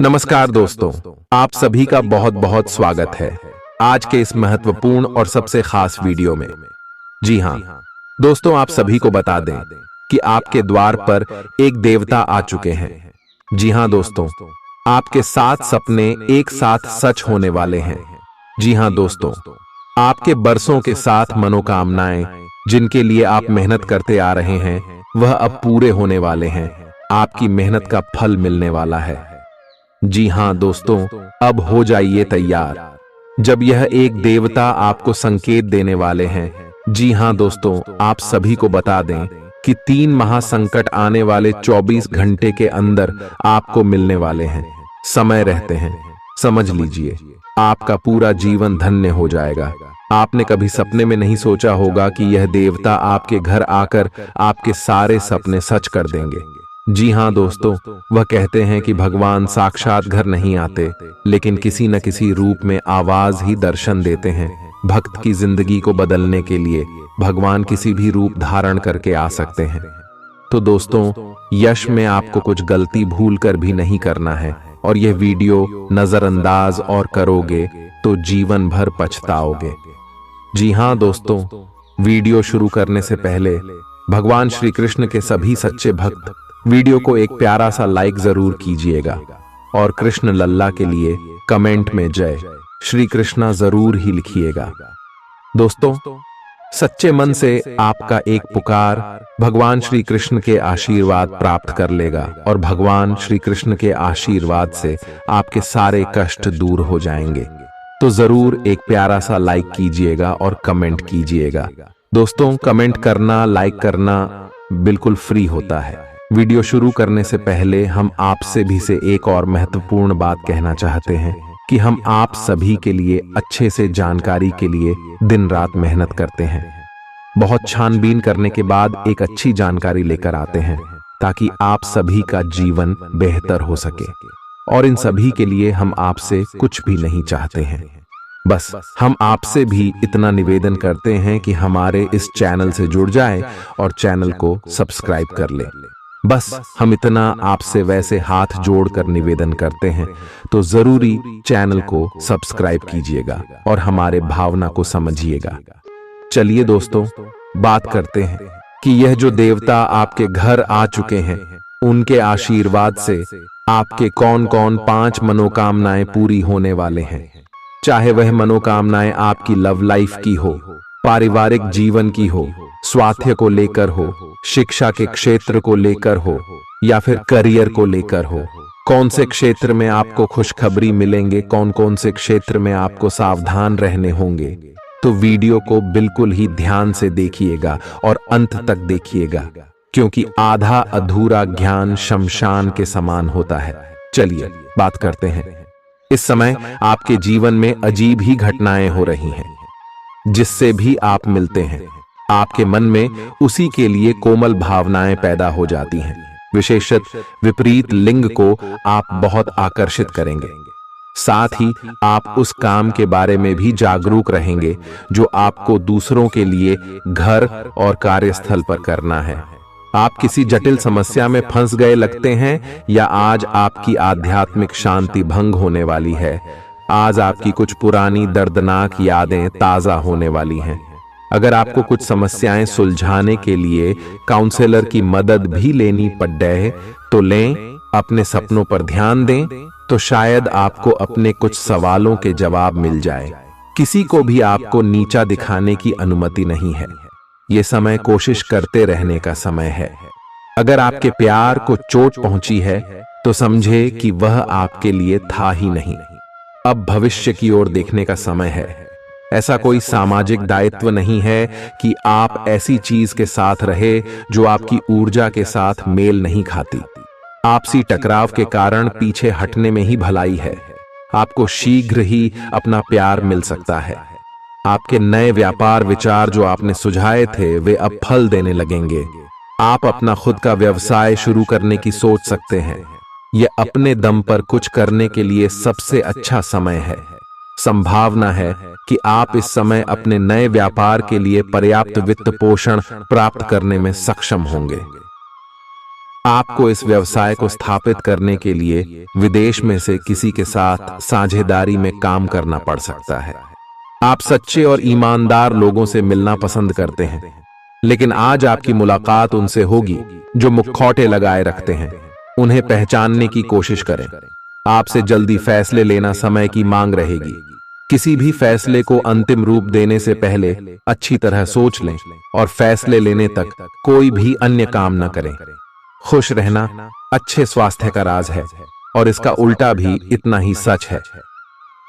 नमस्कार दोस्तों, आप सभी का बहुत बहुत स्वागत है आज के इस महत्वपूर्ण और सबसे खास वीडियो में। जी हाँ दोस्तों, आप सभी को बता दें कि आपके द्वार पर एक देवता आ चुके हैं। जी हाँ दोस्तों, आपके 7 सपने एक साथ सच होने वाले हैं। जी हाँ दोस्तों, आपके बरसों के 7 मनोकामनाएं जिनके लिए आप मेहनत करते आ रहे हैं, वह अब पूरे होने वाले हैं। आपकी मेहनत का फल मिलने वाला है। जी हां दोस्तों, अब हो जाइए तैयार, जब यह एक देवता आपको संकेत देने वाले हैं। जी हां दोस्तों, आप सभी को बता दें कि 3 महासंकट आने वाले 24 घंटे के अंदर आपको मिलने वाले हैं। समय रहते हैं, समझ लीजिए, आपका पूरा जीवन धन्य हो जाएगा। आपने कभी सपने में नहीं सोचा होगा कि यह देवता आपके घर आकर आपके सारे सपने सच कर देंगे। जी हाँ दोस्तों, वह कहते हैं कि भगवान साक्षात घर नहीं आते, लेकिन किसी न किसी रूप में आवाज ही दर्शन देते हैं। भक्त की जिंदगी को बदलने के लिए भगवान किसी भी रूप धारण करके आ सकते हैं। तो दोस्तों, यश में आपको कुछ गलती भूल कर भी नहीं करना है, और यह वीडियो नजरअंदाज और करोगे तो जीवन भर पछताओगे। जी हाँ दोस्तों, वीडियो शुरू करने से पहले भगवान श्री कृष्ण के सभी सच्चे भक्त वीडियो को एक प्यारा सा लाइक जरूर कीजिएगा, और कृष्ण लल्ला के लिए कमेंट में जय श्री कृष्णा जरूर ही लिखिएगा। दोस्तों, सच्चे मन से आपका एक पुकार भगवान श्री कृष्ण के आशीर्वाद प्राप्त कर लेगा, और भगवान श्री कृष्ण के आशीर्वाद से आपके सारे कष्ट दूर हो जाएंगे। तो जरूर एक प्यारा सा लाइक कीजिएगा और कमेंट कीजिएगा। दोस्तों, कमेंट करना, लाइक करना बिल्कुल फ्री होता है। वीडियो शुरू करने से पहले हम आपसे भी से एक और महत्वपूर्ण बात कहना चाहते हैं कि हम आप सभी के लिए अच्छे से जानकारी के लिए दिन रात मेहनत करते हैं। बहुत छानबीन करने के बाद एक अच्छी जानकारी लेकर आते हैं, ताकि आप सभी का जीवन बेहतर हो सके। और इन सभी के लिए हम आपसे कुछ भी नहीं चाहते हैं, बस हम आपसे भी इतना निवेदन करते हैं कि हमारे इस चैनल से जुड़ जाएं और चैनल को सब्सक्राइब कर ले। बस हम इतना आपसे वैसे हाथ जोड़कर निवेदन करते हैं, तो जरूरी चैनल को सब्सक्राइब कीजिएगा और हमारे भावना को समझिएगा। चलिए दोस्तों, बात करते हैं कि यह जो देवता आपके घर आ चुके हैं, उनके आशीर्वाद से आपके कौन कौन 5 मनोकामनाएं पूरी होने वाले हैं। चाहे वह मनोकामनाएं आपकी लव लाइफ की हो, पारिवारिक जीवन की हो, स्वास्थ्य को लेकर हो, शिक्षा के क्षेत्र को लेकर हो, या फिर करियर को लेकर हो। कौन से क्षेत्र में आपको खुशखबरी मिलेंगे, कौन कौन से क्षेत्र में आपको सावधान रहने होंगे, तो वीडियो को बिल्कुल ही ध्यान से देखिएगा और अंत तक देखिएगा, क्योंकि आधा अधूरा ज्ञान शमशान के समान होता है। चलिए बात करते हैं। इस समय आपके जीवन में अजीब ही घटनाएं हो रही हैं। जिससे भी आप मिलते हैं, आपके मन में उसी के लिए कोमल भावनाएं पैदा हो जाती हैं। विशेषत विपरीत लिंग को आप बहुत आकर्षित करेंगे। साथ ही आप उस काम के बारे में भी जागरूक रहेंगे जो आपको दूसरों के लिए घर और कार्यस्थल पर करना है। आप किसी जटिल समस्या में फंस गए लगते हैं, या आज आपकी आध्यात्मिक शांति भंग होने वाली है। आज आपकी कुछ पुरानी दर्दनाक यादें ताजा होने वाली हैं। अगर आपको कुछ समस्याएं सुलझाने के लिए काउंसलर की मदद भी लेनी पड़ जाए, तो लें। अपने सपनों पर ध्यान दें, तो शायद आपको अपने कुछ सवालों के जवाब मिल जाए। किसी को भी आपको नीचा दिखाने की अनुमति नहीं है। ये समय कोशिश करते रहने का समय है। अगर आपके प्यार को चोट पहुंची है, तो समझे कि वह आपके लिए था ही नहीं। अब भविष्य की ओर देखने का समय है। ऐसा कोई सामाजिक दायित्व नहीं है कि आप ऐसी चीज के साथ रहे जो आपकी ऊर्जा के साथ मेल नहीं खाती। आपसी टकराव के कारण पीछे हटने में ही भलाई है। आपको शीघ्र ही अपना प्यार मिल सकता है। आपके नए व्यापार विचार जो आपने सुझाए थे, वे अब फल देने लगेंगे। आप अपना खुद का व्यवसाय शुरू करने की सोच सकते हैं। यह अपने दम पर कुछ करने के लिए सबसे अच्छा समय है। संभावना है कि आप इस समय अपने नए व्यापार के लिए पर्याप्त वित्त पोषण प्राप्त करने में सक्षम होंगे। आपको इस व्यवसाय को स्थापित करने के लिए विदेश में से किसी के साथ साझेदारी में काम करना पड़ सकता है। आप सच्चे और ईमानदार लोगों से मिलना पसंद करते हैं, लेकिन आज आपकी मुलाकात उनसे होगी जो मुखौटे लगाए रखते हैं। उन्हें पहचानने की कोशिश करें। आपसे जल्दी फैसले लेना समय की मांग रहेगी। किसी भी फैसले को अंतिम रूप देने से पहले अच्छी तरह सोच लें और फैसले लेने तक कोई भी अन्य काम न करें। खुश रहना अच्छे स्वास्थ्य का राज है और इसका उल्टा भी इतना ही सच है।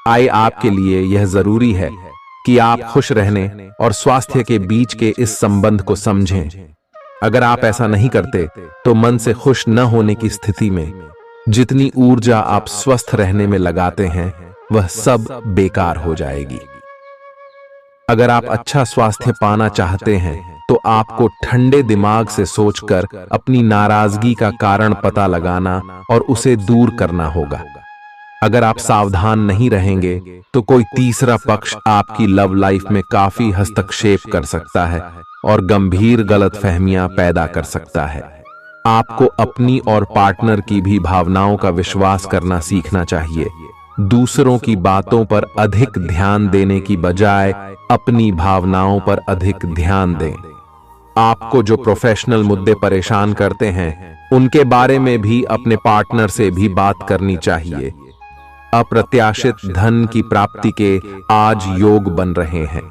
आए आपके लिए यह जरूरी है कि आप खुश रहने और स्वास्थ्य के बीच के इस संबंध को समझें। अगर आप ऐसा नहीं करते तो मन से खुश न होने की स्थिति में जितनी ऊर्जा आप स्वस्थ रहने में लगाते हैं वह सब बेकार हो जाएगी। अगर आप अच्छा स्वास्थ्य पाना चाहते हैं तो आपको ठंडे दिमाग से सोचकर अपनी नाराजगी का कारण पता लगाना और उसे दूर करना होगा। अगर आप सावधान नहीं रहेंगे तो कोई तीसरा पक्ष आपकी लव लाइफ में काफी हस्तक्षेप कर सकता है और गंभीर गलतफहमियां पैदा कर सकता है। आपको अपनी और पार्टनर की भी भावनाओं का विश्वास करना सीखना चाहिए। दूसरों की बातों पर अधिक ध्यान देने की बजाय अपनी भावनाओं पर अधिक ध्यान दें। आपको जो प्रोफेशनल मुद्दे परेशान करते हैं उनके बारे में भी अपने पार्टनर से भी बात करनी चाहिए। अप्रत्याशित धन की प्राप्ति के आज योग बन रहे हैं।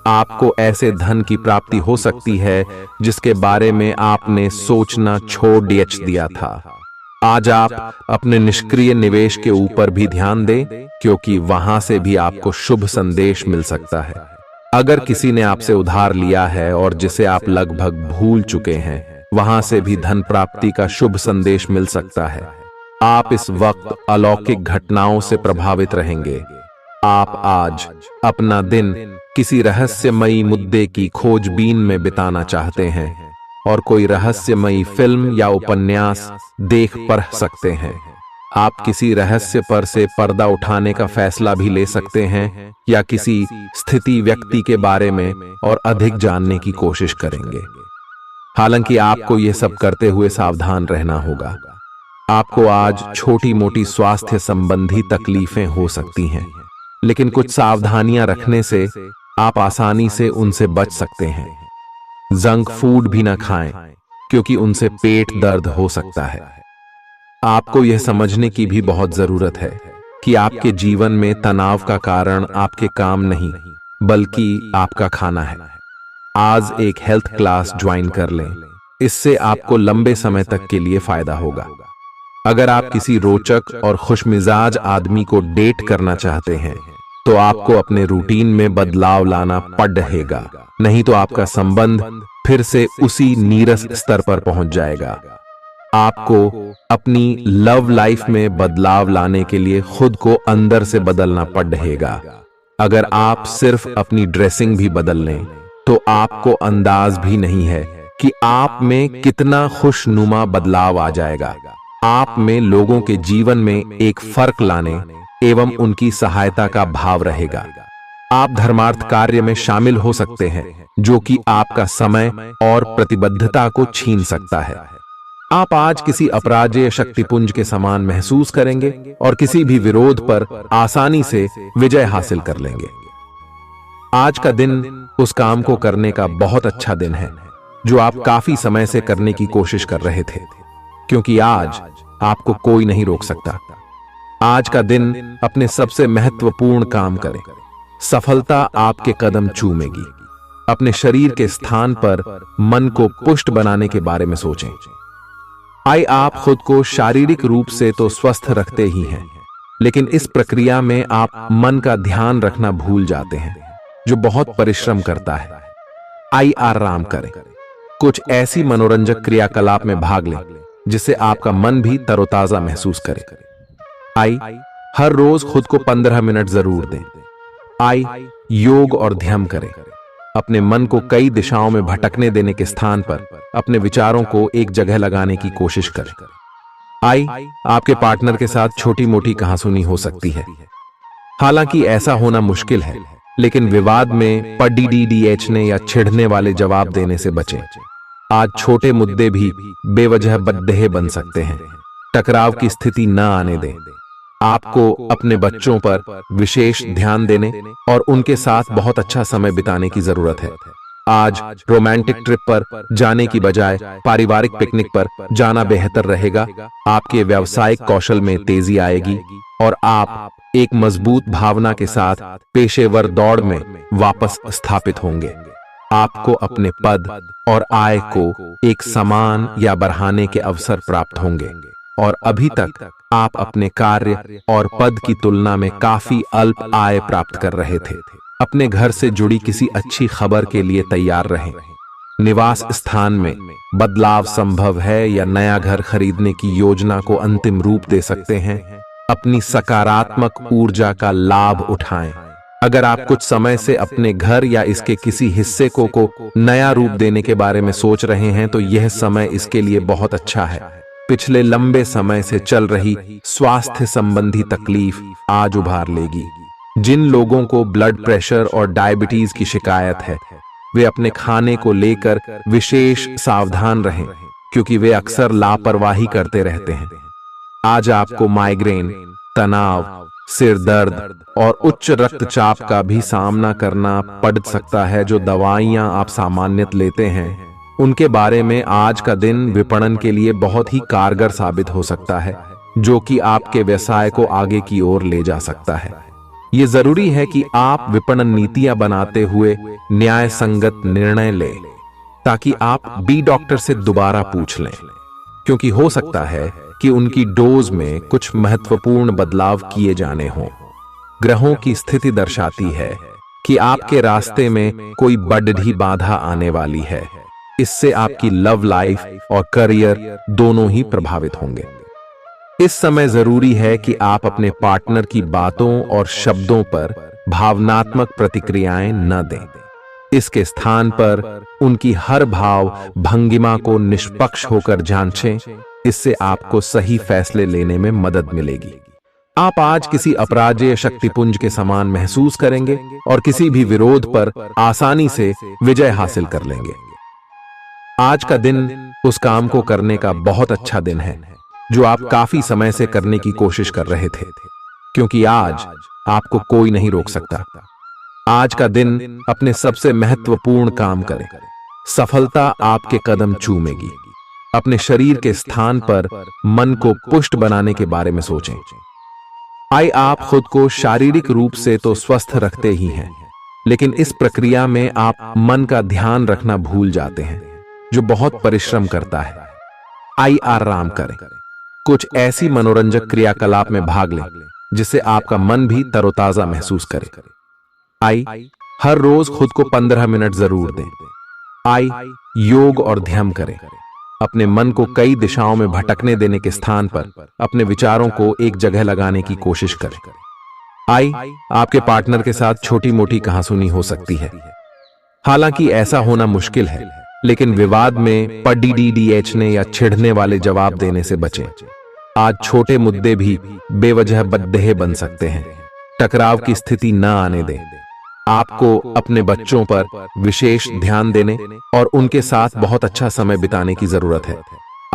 आपको ऐसे धन की प्राप्ति हो सकती है जिसके बारे में आपने सोचना छोड़ दिया था। आज आप अपने निष्क्रिय निवेश के ऊपर भी ध्यान दें, क्योंकि वहां से भी आपको शुभ संदेश मिल सकता है। अगर किसी ने आपसे उधार लिया है और जिसे आप लगभग भूल चुके हैं, वहां से भी धन प्राप्ति का शुभ संदेश मिल सकता है। आप इस वक्त अलौकिक घटनाओं से प्रभावित रहेंगे। आप आज अपना दिन किसी रहस्यमयी मुद्दे की खोजबीन में बिताना चाहते हैं और कोई रहस्यमयी फिल्म या उपन्यास देख पढ़ सकते हैं। आप किसी रहस्य पर से पर्दा उठाने का फैसला भी ले सकते हैं या किसी स्थिति व्यक्ति के बारे में और अधिक जानने की कोशिश करेंगे। हालांकि आपको यह सब करते हुए सावधान रहना होगा। आपको आज छोटी मोटी स्वास्थ्य संबंधी तकलीफें हो सकती हैं, लेकिन कुछ सावधानियां रखने से आप आसानी से उनसे बच सकते हैं। जंक फूड भी न खाएं, क्योंकि उनसे पेट दर्द हो सकता है। आपको यह समझने की भी बहुत जरूरत है कि आपके जीवन में तनाव का कारण आपके काम नहीं, बल्कि आपका खाना है। आज एक हेल्थ क्लास ज्वाइन कर लें, इससे आपको लंबे समय तक के लिए फायदा होगा। अगर आप किसी रोचक और खुशमिजाज आदमी को डेट करना चाहते हैं तो आपको अपने रूटीन में बदलाव लाना पड़ेगा, नहीं तो आपका संबंध फिर से उसी नीरस स्तर पर पहुंच जाएगा। आपको अपनी लव लाइफ में बदलाव लाने के लिए खुद को अंदर से बदलना पड़ेगा। अगर आप सिर्फ अपनी ड्रेसिंग भी बदल लें तो आपको अंदाज भी नहीं है कि आप में कितना खुशनुमा बदलाव आ जाएगा। आप में लोगों के जीवन में एक फर्क लाने एवं उनकी सहायता का भाव रहेगा। आप धर्मार्थ कार्य में शामिल हो सकते हैं, जो कि आपका समय और प्रतिबद्धता को छीन सकता है। आप आज किसी अपराजेय शक्तिपुंज के समान महसूस करेंगे और किसी भी विरोध पर आसानी से विजय हासिल कर लेंगे। आज का दिन उस काम को करने का बहुत अच्छा दिन है जो आप काफी समय से करने की कोशिश कर रहे थे, क्योंकि आज आपको कोई नहीं रोक सकता। आज का दिन अपने सबसे महत्वपूर्ण काम करें। सफलता आपके कदम चूमेगी। अपने शरीर के स्थान पर मन को पुष्ट बनाने के बारे में सोचें। आइए आप खुद को शारीरिक रूप से तो स्वस्थ रखते ही हैं, लेकिन इस प्रक्रिया में आप मन का ध्यान रखना भूल जाते हैं, जो बहुत परिश्रम करता है। आइए आराम करें। कुछ ऐसी मनोरंजक क्रियाकलाप में भाग लें जिससे आपका मन भी तरोताजा महसूस करे। आइए हर रोज खुद को 15 मिनट जरूर दें। आइए योग और ध्यान करें। अपने मन को कई दिशाओं में भटकने देने के स्थान पर अपने विचारों को एक जगह लगाने की कोशिश करें। आइए आपके पार्टनर के साथ छोटी मोटी कहासुनी हो सकती है। हालांकि ऐसा होना मुश्किल है, लेकिन विवाद में पढ़ने या छिड़ने वाले जवाब देने से बचें। आज छोटे मुद्दे भी बेवजह बद्देह बन सकते हैं। टकराव की स्थिति न आने दें। आपको अपने बच्चों पर विशेष ध्यान देने और उनके साथ बहुत अच्छा समय बिताने की जरूरत है। आज रोमांटिक ट्रिप पर जाने की बजाय पारिवारिक पिकनिक पर जाना बेहतर रहेगा। आपके व्यावसायिक कौशल में तेजी आएगी और आप एक मजबूत भावना के साथ पेशेवर दौड़ में वापस स्थापित होंगे। आपको अपने पद और आय को एक समान या बढ़ाने के अवसर प्राप्त होंगे और अभी तक आप अपने कार्य और पद की तुलना में काफी अल्प आय प्राप्त कर रहे थे। अपने घर से जुड़ी किसी अच्छी खबर के लिए तैयार रहें। निवास स्थान में बदलाव संभव है या नया घर खरीदने की योजना को अंतिम रूप दे सकते हैं। अपनी सकारात्मक ऊर्जा का लाभ उठाएं। अगर आप कुछ समय से अपने घर या इसके किसी हिस्से को नया रूप देने के बारे में सोच रहे हैं तो यह समय इसके लिए बहुत अच्छा है। पिछले लंबे समय से चल रही स्वास्थ्य संबंधी तकलीफ आज उभार लेगी। जिन लोगों को ब्लड प्रेशर और डायबिटीज की शिकायत है वे अपने खाने को लेकर विशेष सावधान रहें, क्योंकि वे अक्सर लापरवाही करते रहते हैं। आज आपको माइग्रेन, तनाव, सिर दर्द और उच्च रक्तचाप का भी सामना करना पड़ सकता है। जो दवाइयां आप सामान्यतः लेते हैं उनके बारे में आज का दिन विपणन के लिए बहुत ही कारगर साबित हो सकता है, जो कि आपके व्यवसाय को आगे की ओर ले जा सकता है। ये जरूरी है कि आप विपणन नीतियां बनाते हुए न्याय संगत निर्णय लें, ताकि आप बी डॉक्टर से दोबारा पूछ लें, क्योंकि हो सकता है कि उनकी डोज में कुछ महत्वपूर्ण बदलाव किए जाने हों। ग्रहों की स्थिति दर्शाती है कि आपके रास्ते में कोई बड़ी बाधा आने वाली है। इससे आपकी लव लाइफ और करियर दोनों ही प्रभावित होंगे। इस समय जरूरी है कि आप अपने पार्टनर की बातों और शब्दों पर भावनात्मक प्रतिक्रियाएं न दें। इसके स्थान पर उनकी हर भाव भंगिमा को निष्पक्ष होकर जांचें। इससे आपको सही फैसले लेने में मदद मिलेगी। आप आज किसी अपराजेय शक्तिपुंज के समान महसूस करेंगे और किसी भी विरोध पर आसानी से विजय हासिल कर लेंगे। आज का दिन उस काम को करने का बहुत अच्छा दिन है जो आप काफी समय से करने की कोशिश कर रहे थे, क्योंकि आज आपको कोई नहीं रोक सकता। आज का दिन अपने सबसे महत्वपूर्ण काम करें। सफलता आपके कदम चूमेगी। अपने शरीर के स्थान पर मन को पुष्ट बनाने के बारे में सोचें। आप खुद को शारीरिक रूप से तो स्वस्थ रखते ही हैं, लेकिन इस प्रक्रिया में आप मन का ध्यान रखना भूल जाते हैं, जो बहुत परिश्रम करता है। आराम करें। कुछ ऐसी मनोरंजक क्रियाकलाप में भाग लें जिससे आपका मन भी तरोताजा महसूस करे। हर रोज खुद को 15 मिनट जरूर दें। योग और ध्यान करें। अपने मन को कई दिशाओं में भटकने देने के स्थान पर अपने विचारों को एक जगह लगाने की कोशिश करें। आपके पार्टनर के साथ छोटी मोटी कहासुनी हो सकती है। हालांकि ऐसा होना मुश्किल है, लेकिन विवाद में पढ़ने या छिड़ने वाले जवाब देने से बचें। आज छोटे मुद्दे भी बेवजह बद्देह बन सकते हैं। टकराव की स्थिति न आने दें। आपको अपने बच्चों पर विशेष ध्यान देने और उनके साथ बहुत अच्छा समय बिताने की जरूरत है।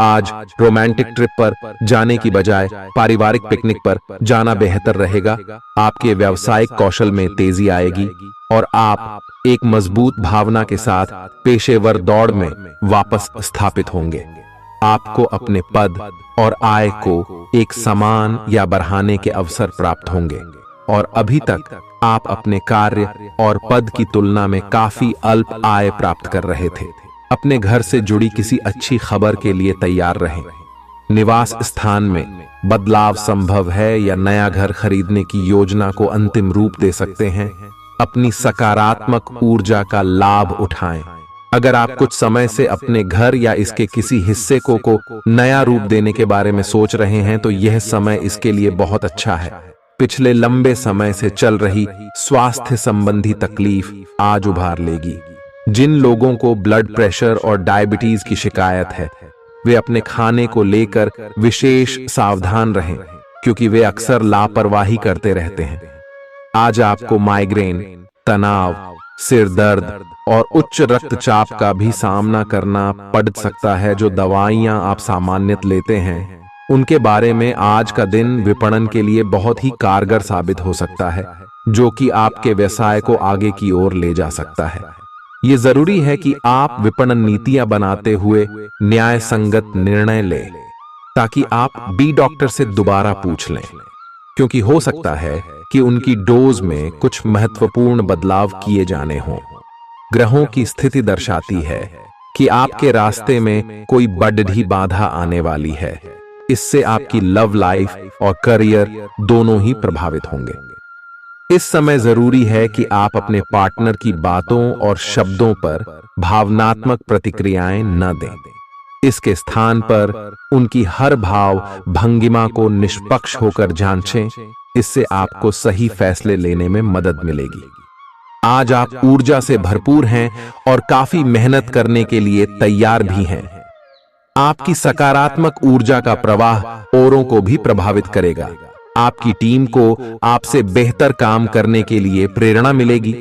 आज रोमांटिक ट्रिप पर जाने की बजाय पारिवारिक पिकनिक पर जाना बेहतर रहेगा। आपके व्यावसायिक कौशल में तेजी आएगी और आप एक मजबूत भावना के साथ पेशेवर दौड़ में वापस स्थापित होंगे। आपको अपने पद और आय को एक समान या बढ़ाने के अवसर प्राप्त होंगे और अभी तक आप अपने कार्य और पद की तुलना में काफी अल्प आय प्राप्त कर रहे थे। अपने घर से जुड़ी किसी अच्छी खबर के लिए तैयार रहें। निवास स्थान में बदलाव संभव है या नया घर खरीदने की योजना को अंतिम रूप दे सकते हैं। अपनी सकारात्मक ऊर्जा का लाभ उठाएं। अगर आप कुछ समय से अपने घर या इसके किसी हिस्से को नया रूप देने के बारे में सोच रहे हैं तो यह समय इसके लिए बहुत अच्छा है। पिछले लंबे समय से चल रही स्वास्थ्य संबंधी तकलीफ आज उभार लेगी। जिन लोगों को ब्लड प्रेशर और डायबिटीज की शिकायत है वे अपने खाने को लेकर विशेष सावधान रहें, क्योंकि वे अक्सर लापरवाही करते रहते हैं। आज आपको माइग्रेन, तनाव, सिर दर्द और उच्च रक्तचाप का भी सामना करना पड़ सकता है। जो दवाइयां आप सामान्यतः लेते हैं उनके बारे में आज का दिन विपणन के लिए बहुत ही कारगर साबित हो सकता है, जो कि आपके व्यवसाय को आगे की ओर ले जा सकता है। ये जरूरी है कि आप विपणन नीतियां बनाते हुए न्याय संगत निर्णय लें, ताकि आप बी डॉक्टर से दोबारा पूछ लें, क्योंकि हो सकता है कि उनकी डोज में कुछ महत्वपूर्ण बदलाव किए जाने हों। ग्रहों की स्थिति दर्शाती है कि आपके रास्ते में कोई बड़ी बाधा आने वाली है। इससे आपकी लव लाइफ और करियर दोनों ही प्रभावित होंगे। इस समय जरूरी है कि आप अपने पार्टनर की बातों और शब्दों पर भावनात्मक प्रतिक्रियाएं न दें। इसके स्थान पर उनकी हर भाव भंगिमा को निष्पक्ष होकर जांचें। इससे आपको सही फैसले लेने में मदद मिलेगी। आज आप ऊर्जा से भरपूर हैं और काफी मेहनत करने के लिए तैयार भी हैं। आपकी सकारात्मक ऊर्जा का प्रवाह औरों को भी प्रभावित करेगा। आपकी टीम को आपसे बेहतर काम करने के लिए प्रेरणा मिलेगी।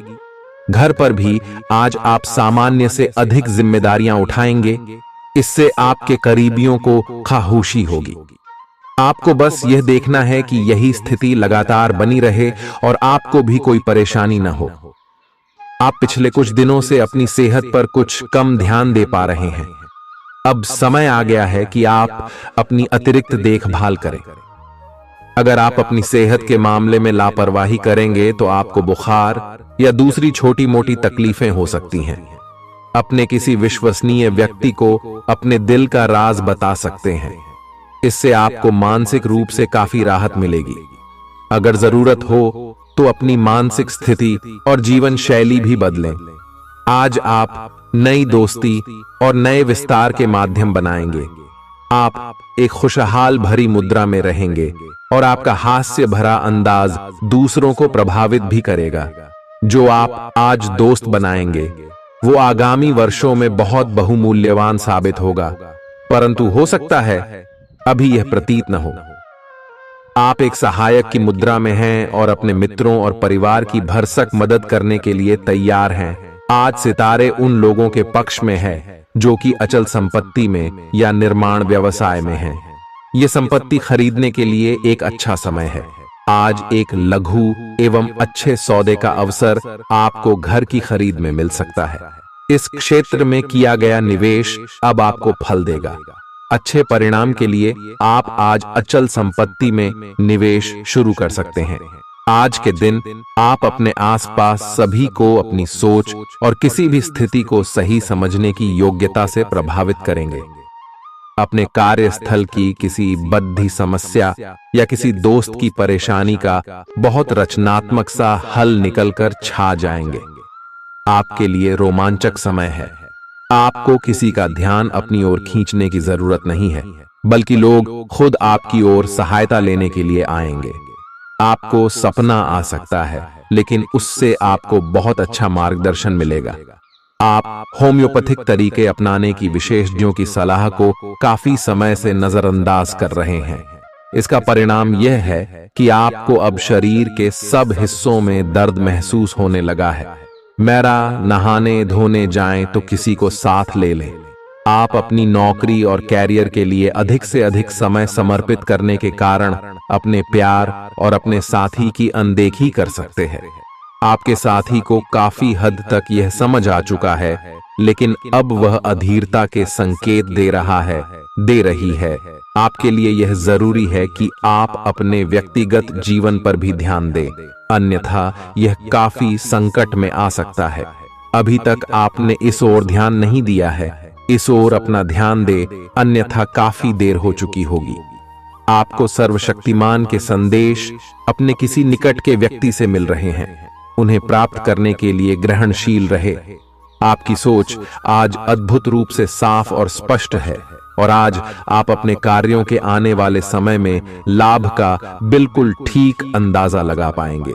घर पर भी आज आप सामान्य से अधिक जिम्मेदारियां उठाएंगे। इससे आपके करीबियों को खामोशी होगी। आपको बस यह देखना है कि यही स्थिति लगातार बनी रहे और आपको भी कोई परेशानी न हो। आप पिछले कुछ दिनों से अपनी सेहत पर कुछ कम ध्यान दे पा रहे हैं। अब समय आ गया है कि आप अपनी अतिरिक्त देखभाल करें। अगर आप अपनी सेहत के मामले में लापरवाही करेंगे तो आपको बुखार या दूसरी छोटी मोटी तकलीफें हो सकती हैं। अपने किसी विश्वसनीय व्यक्ति को अपने दिल का राज बता सकते हैं। इससे आपको मानसिक रूप से काफी राहत मिलेगी। अगर जरूरत हो तो अपनी मानसिक स्थिति और जीवन शैली भी बदलें। आज आप नई दोस्ती और नए विस्तार के माध्यम बनाएंगे। आप एक खुशहाल भरी मुद्रा में रहेंगे और आपका हास्य भरा अंदाज दूसरों को प्रभावित भी करेगा। जो आप आज दोस्त बनाएंगे वो आगामी वर्षों में बहुत बहुमूल्यवान साबित होगा, परंतु हो सकता है अभी यह प्रतीत न हो। आप एक सहायक की मुद्रा में हैं और अपने मित्रों और परिवार की भरसक मदद करने के लिए तैयार हैं। आज सितारे उन लोगों के पक्ष में है जो कि अचल संपत्ति में या निर्माण व्यवसाय में हैं। ये संपत्ति खरीदने के लिए एक अच्छा समय है। आज एक लघु एवं अच्छे सौदे का अवसर आपको घर की खरीद में मिल सकता है। इस क्षेत्र में किया गया निवेश अब आपको फल देगा। अच्छे परिणाम के लिए आप आज अचल संपत्ति में निवेश शुरू कर सकते हैं। आज के दिन आप अपने आसपास सभी को अपनी सोच और किसी भी स्थिति को सही समझने की योग्यता से प्रभावित करेंगे। अपने कार्यस्थल की किसी बद्धी समस्या या किसी दोस्त की परेशानी का बहुत रचनात्मक सा हल निकलकर छा जाएंगे। आपके लिए रोमांचक समय है। आपको किसी का ध्यान अपनी ओर खींचने की जरूरत नहीं है, बल्कि लोग खुद आपकी ओर सहायता लेने के लिए आएंगे। आपको सपना आ सकता है, लेकिन उससे आपको बहुत अच्छा मार्गदर्शन मिलेगा। आप होम्योपैथिक तरीके अपनाने की विशेषज्ञों की सलाह को काफी समय से नजरअंदाज कर रहे हैं। इसका परिणाम यह है कि आपको अब शरीर के सब हिस्सों में दर्द महसूस होने लगा है। मेरा नहाने धोने जाएं तो किसी को साथ ले लें। आप अपनी नौकरी और कैरियर के लिए अधिक से अधिक समय समर्पित करने के कारण अपने प्यार और अपने साथी की अनदेखी कर सकते हैं। आपके साथी को काफी हद तक यह समझ आ चुका है, लेकिन अब वह अधीरता के संकेत दे रही है। आपके लिए यह जरूरी है कि आप अपने व्यक्तिगत जीवन पर भी ध्यान दें, अन्यथा यह काफी संकट में आ सकता है। अभी तक आपने इस ओर ध्यान नहीं दिया है, इस ओर अपना ध्यान दे, अन्यथा काफी देर हो चुकी होगी। आपको सर्वशक्तिमान के संदेश अपने किसी निकट के व्यक्ति से मिल रहे हैं। उन्हें प्राप्त करने के लिए ग्रहणशील रहे। आपकी सोच आज अद्भुत रूप से साफ और स्पष्ट है और आज आप अपने कार्यों के आने वाले समय में लाभ का बिल्कुल ठीक अंदाजा लगा पाएंगे।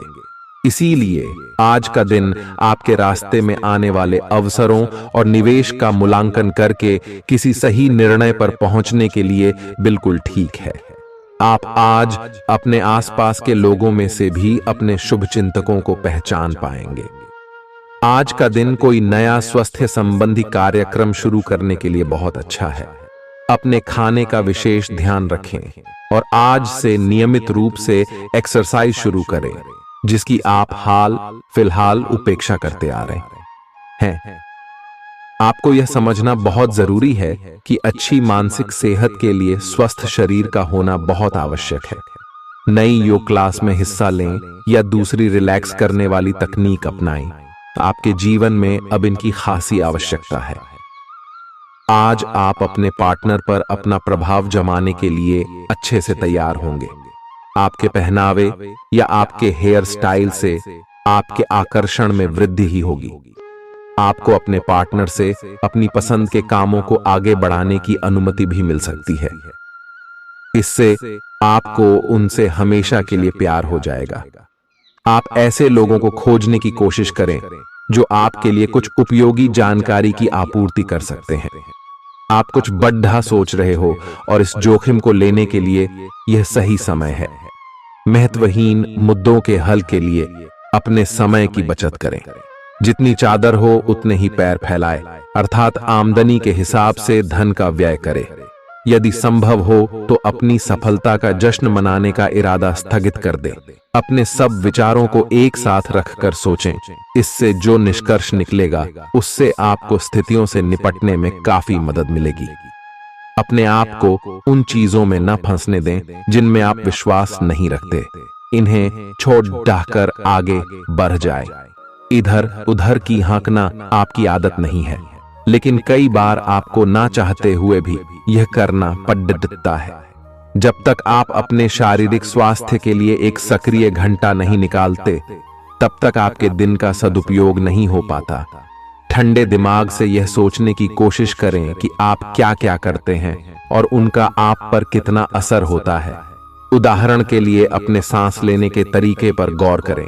इसीलिए आज का दिन आपके रास्ते में आने वाले अवसरों और निवेश का मूल्यांकन करके किसी सही निर्णय पर पहुंचने के लिए बिल्कुल ठीक है। आप आज अपने आसपास के लोगों में से भी अपने शुभचिंतकों को पहचान पाएंगे। आज का दिन कोई नया स्वास्थ्य संबंधी कार्यक्रम शुरू करने के लिए बहुत अच्छा है। अपने खाने का विशेष ध्यान रखें और आज से नियमित रूप से एक्सरसाइज शुरू करें, जिसकी आप हाल फिलहाल उपेक्षा करते आ रहे हैं। आपको यह समझना बहुत जरूरी है कि अच्छी मानसिक सेहत के लिए स्वस्थ शरीर का होना बहुत आवश्यक है। नई योग क्लास में हिस्सा लें या दूसरी रिलैक्स करने वाली तकनीक अपनाएं। आपके जीवन में अब इनकी खासी आवश्यकता है। आज आप अपने पार्टनर पर अपना प्रभाव जमाने के लिए अच्छे से तैयार होंगे। आपके पहनावे या आपके हेयर स्टाइल से आपके आकर्षण में वृद्धि ही होगी। आपको अपने पार्टनर से अपनी पसंद के कामों को आगे बढ़ाने की अनुमति भी मिल सकती है। इससे आपको उनसे हमेशा के लिए प्यार हो जाएगा। आप ऐसे लोगों को खोजने की कोशिश करें जो आपके लिए कुछ उपयोगी जानकारी की आपूर्ति कर सकते हैं। आप कुछ बड़ा सोच रहे हो और इस जोखिम को लेने के लिए यह सही समय है। महत्वहीन मुद्दों के हल के लिए अपने समय की बचत करें। जितनी चादर हो उतने ही पैर फैलाए, अर्थात आमदनी के हिसाब से धन का व्यय करें। यदि संभव हो तो अपनी सफलता का जश्न मनाने का इरादा स्थगित कर दें। अपने सब विचारों को एक साथ रखकर सोचें। इससे जो निष्कर्ष निकलेगा उससे आपको स्थितियों से निपटने में काफी मदद मिलेगी। अपने आप को उन चीजों में न फंसने दें जिनमें आप विश्वास नहीं रखते। इन्हें छोड़ डाहकर आगे बढ़ जाए। इधर उधर की हाँकना आपकी आदत नहीं है, लेकिन कई बार आपको ना चाहते हुए भी यह करना पड़ता है। जब तक आप अपने शारीरिक स्वास्थ्य के लिए एक सक्रिय घंटा नहीं निकालते, तब तक आपके दिन का सदुपयोग नहीं हो पाता। ठंडे दिमाग से यह सोचने की कोशिश करें कि आप क्या क्या करते हैं और उनका आप पर कितना असर होता है। उदाहरण के लिए अपने सांस लेने के तरीके पर गौर करें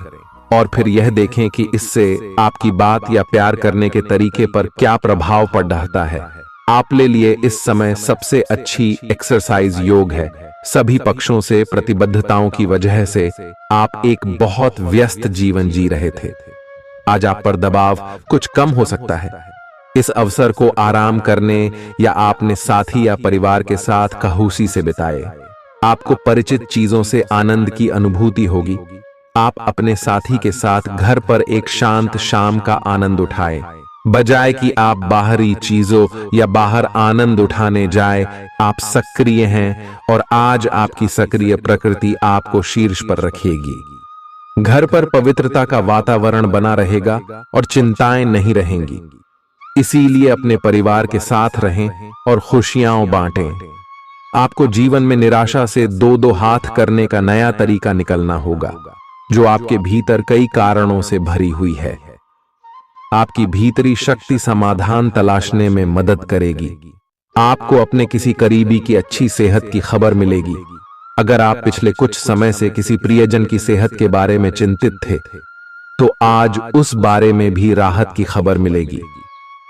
और फिर यह देखें कि इससे आपकी बात या प्यार करने के तरीके पर क्या प्रभाव पड़ रहा है। आप ले लिए इस समय सबसे अच्छी एक्सरसाइज योग है। सभी पक्षों से प्रतिबद्धताओं की वजह से आप एक बहुत व्यस्त जीवन जी रहे थे। आज आप पर दबाव कुछ कम हो सकता है। इस अवसर को आराम करने या अपने साथी या परिवार के साथ खहूसी से बिताए। आपको परिचित चीजों से आनंद की अनुभूति होगी। आप अपने साथी के साथ घर पर एक शांत शाम का आनंद उठाएं, बजाय कि आप बाहरी चीजों या बाहर आनंद उठाने जाए। आप सक्रिय हैं और आज आपकी सक्रिय प्रकृति आपको शीर्ष पर रखेगी। घर पर पवित्रता का वातावरण बना रहेगा और चिंताएं नहीं रहेंगी। इसीलिए अपने परिवार के साथ रहें और खुशियां बांटें। आपको जीवन में निराशा से दो दो हाथ करने का नया तरीका निकलना होगा, जो आपके भीतर कई कारणों से भरी हुई है। आपकी भीतरी शक्ति समाधान तलाशने में मदद करेगी। आपको अपने किसी करीबी की अच्छी सेहत की खबर मिलेगी। अगर आप पिछले कुछ समय से किसी प्रियजन की सेहत के बारे में चिंतित थे, तो आज उस बारे में भी राहत की खबर मिलेगी।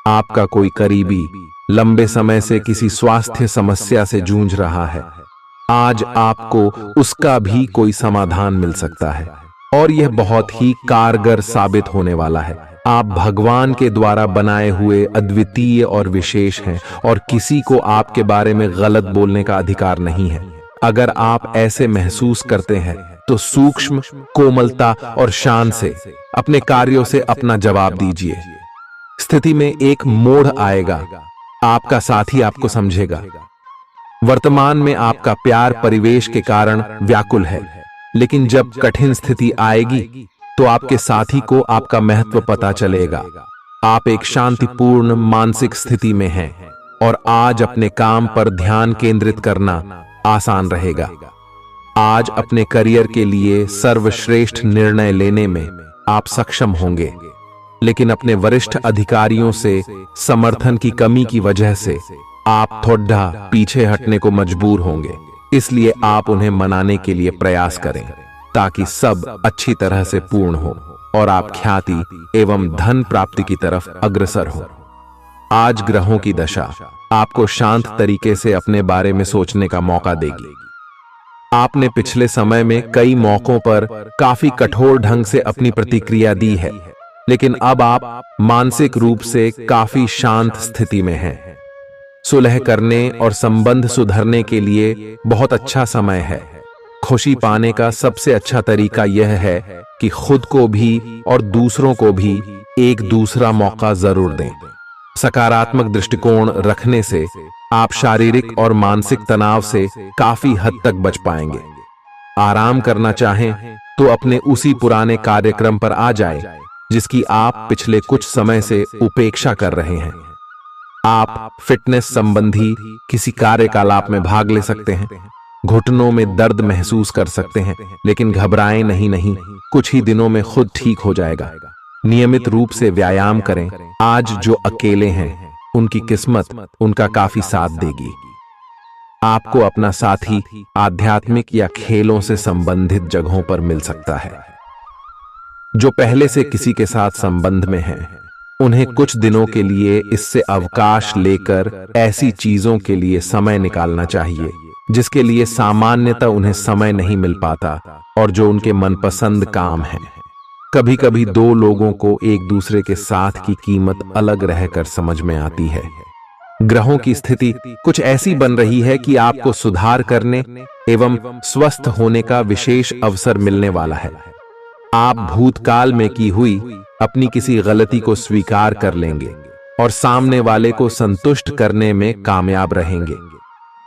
आपका कोई करीबी लंबे समय से किसी स्वास्थ्य समस्या से जूझ रहा है। आज आपको उसका भी कोई समाधान मिल सकता है और यह बहुत ही कारगर साबित होने वाला है। आप भगवान के द्वारा बनाए हुए अद्वितीय और विशेष हैं और किसी को आपके बारे में गलत बोलने का अधिकार नहीं है। अगर आप ऐसे महसूस करते हैं तो सूक्ष्म, कोमलता और शान से अपने कार्यों से अपना जवाब दीजिए। स्थिति में एक मोड़ आएगा। आपका साथी आपको समझेगा। वर्तमान में आपका प्यार परिवेश के कारण व्याकुल है, लेकिन जब कठिन स्थिति आएगी तो आपके साथी को आपका महत्व पता चलेगा। आप एक शांतिपूर्ण मानसिक स्थिति में हैं और आज अपने काम पर ध्यान केंद्रित करना आसान रहेगा। आज अपने करियर के लिए सर्वश्रेष्ठ निर्णय लेने में आप सक्षम होंगे, लेकिन अपने वरिष्ठ अधिकारियों से समर्थन की कमी की वजह से आप थोड़ा पीछे हटने को मजबूर होंगे। इसलिए आप उन्हें मनाने के लिए प्रयास करें ताकि सब अच्छी तरह से पूर्ण हो और आप ख्याति एवं धन प्राप्ति की तरफ अग्रसर हो। आज ग्रहों की दशा आपको शांत तरीके से अपने बारे में सोचने का मौका देगी। आपने पिछले समय में कई मौकों पर काफी कठोर ढंग से अपनी प्रतिक्रिया दी है। लेकिन अब आप मानसिक रूप से काफी शांत स्थिति में हैं। सुलह करने और संबंध सुधरने के लिए बहुत अच्छा समय है। खुशी पाने का सबसे अच्छा तरीका यह है कि खुद को भी और दूसरों को भी एक दूसरा मौका जरूर दें। सकारात्मक दृष्टिकोण रखने से आप शारीरिक और मानसिक तनाव से काफी हद तक बच पाएंगे। आराम करना चाहें तो अपने उसी पुराने कार्यक्रम पर आ जाए जिसकी आप पिछले कुछ समय से उपेक्षा कर रहे हैं। आप फिटनेस संबंधी किसी कार्यकलाप में भाग ले सकते हैं। घुटनों में दर्द महसूस कर सकते हैं, लेकिन घबराएं नहीं, कुछ ही दिनों में खुद ठीक हो जाएगा। नियमित रूप से व्यायाम करें। आज जो अकेले हैं उनकी किस्मत उनका काफी साथ देगी। आपको अपना साथी आध्यात्मिक या खेलों से संबंधित जगहों पर मिल सकता है। जो पहले से किसी के साथ संबंध में हैं, उन्हें कुछ दिनों के लिए इससे अवकाश लेकर ऐसी चीजों के लिए समय निकालना चाहिए जिसके लिए सामान्यतः उन्हें समय नहीं मिल पाता और जो उनके मनपसंद काम है। कभी कभी दो लोगों को एक दूसरे के साथ की कीमत अलग रहकर समझ में आती है। ग्रहों की स्थिति कुछ ऐसी बन रही है कि आपको सुधार करने एवं स्वस्थ होने का विशेष अवसर मिलने वाला है। आप भूतकाल में की हुई अपनी किसी गलती को स्वीकार कर लेंगे और सामने वाले को संतुष्ट करने में कामयाब रहेंगे।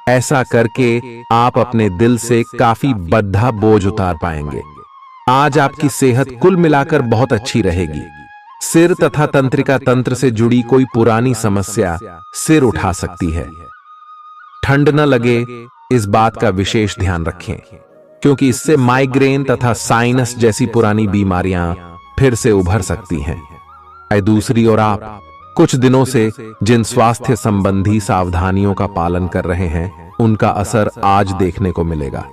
ऐसा करके आप अपने दिल से काफी बद्धा बोझ उतार पाएंगे। आज आपकी सेहत कुल मिलाकर बहुत अच्छी रहेगी। सिर तथा तंत्रिका तंत्र से जुड़ी कोई पुरानी समस्या सिर उठा सकती है। ठंड न लगे इस बात का विशेष ध्यान रखें, क्योंकि इससे माइग्रेन तथा साइनस जैसी पुरानी बीमारियां फिर से उभर सकती हैं। दूसरी ओर आप कुछ दिनों से जिन स्वास्थ्य संबंधी सावधानियों का पालन कर रहे हैं, उनका असर आज देखने को मिलेगा।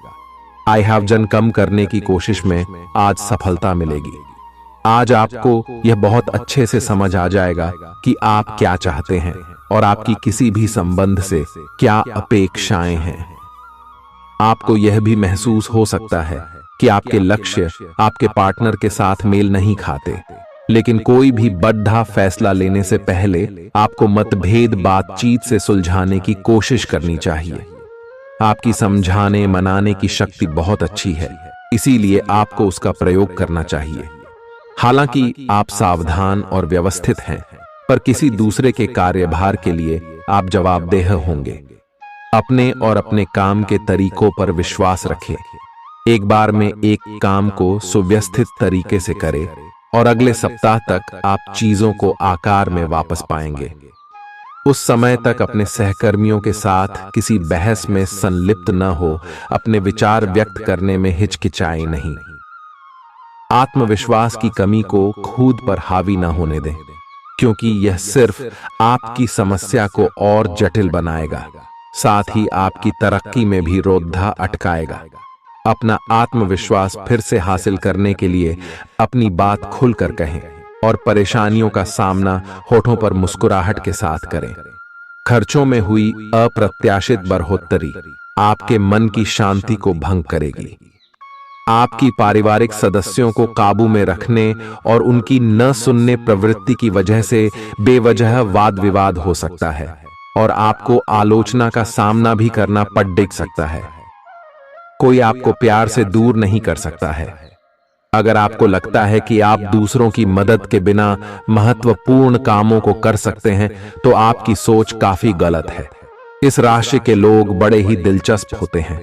आई हैव वजन कम करने की कोशिश में आज सफलता मिलेगी। आज आपको यह बहुत अच्छे से समझ आ जाएगा कि आप क्या चाहते हैं और आपकी किसी भी संबंध से क्या अपेक्षाएं हैं। आपको यह भी महसूस हो सकता है कि आपके लक्ष्य आपके पार्टनर के साथ मेल नहीं खाते, लेकिन कोई भी बड़ा फैसला लेने से पहले आपको मतभेद बातचीत से सुलझाने की कोशिश करनी चाहिए। आपकी समझाने मनाने की शक्ति बहुत अच्छी है, इसीलिए आपको उसका प्रयोग करना चाहिए। हालांकि आप सावधान और व्यवस्थित हैं, पर किसी दूसरे के कार्यभार के लिए आप जवाबदेह होंगे। अपने और अपने काम के तरीकों पर विश्वास रखें। एक बार में एक काम को सुव्यवस्थित तरीके से करें और अगले सप्ताह तक आप चीजों को आकार में वापस पाएंगे। उस समय तक अपने सहकर्मियों के साथ किसी बहस में संलिप्त न हो, अपने विचार व्यक्त करने में हिचकिचाएं नहीं। आत्मविश्वास की कमी को खुद पर हावी न होने दें, क्योंकि यह सिर्फ आपकी समस्या को और जटिल बनाएगा, साथ ही आपकी तरक्की में भी रोधा अटकाएगा। अपना आत्मविश्वास फिर से हासिल करने के लिए अपनी बात खुलकर कहें और परेशानियों का सामना होठों पर मुस्कुराहट के साथ करें। खर्चों में हुई अप्रत्याशित बढ़ोतरी आपके मन की शांति को भंग करेगी। आपकी पारिवारिक सदस्यों को काबू में रखने और उनकी न सुनने प्रवृत्ति की वजह से बेवजह वाद विवाद हो सकता है और आपको आलोचना का सामना भी करना पड़ सकता है। कोई आपको प्यार से दूर नहीं कर सकता है। अगर आपको लगता है कि आप दूसरों की मदद के बिना महत्वपूर्ण कामों को कर सकते हैं, तो आपकी सोच काफी गलत है। इस राशि के लोग बड़े ही दिलचस्प होते हैं।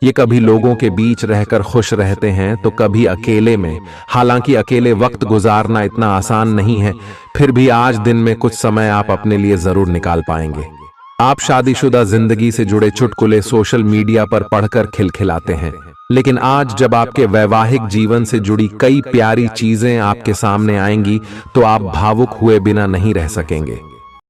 ये कभी लोगों के बीच रहकर खुश रहते हैं तो कभी अकेले में। हालांकि अकेले वक्त गुजारना इतना आसान नहीं है, फिर भी आज दिन में कुछ समय आप अपने लिए जरूर निकाल पाएंगे। आप शादीशुदा जिंदगी से जुड़े चुटकुले सोशल मीडिया पर पढ़कर खिलखिलाते हैं, लेकिन आज जब आपके वैवाहिक जीवन से जुड़ी कई प्यारी चीजें आपके सामने आएंगी तो आप भावुक हुए बिना नहीं रह सकेंगे।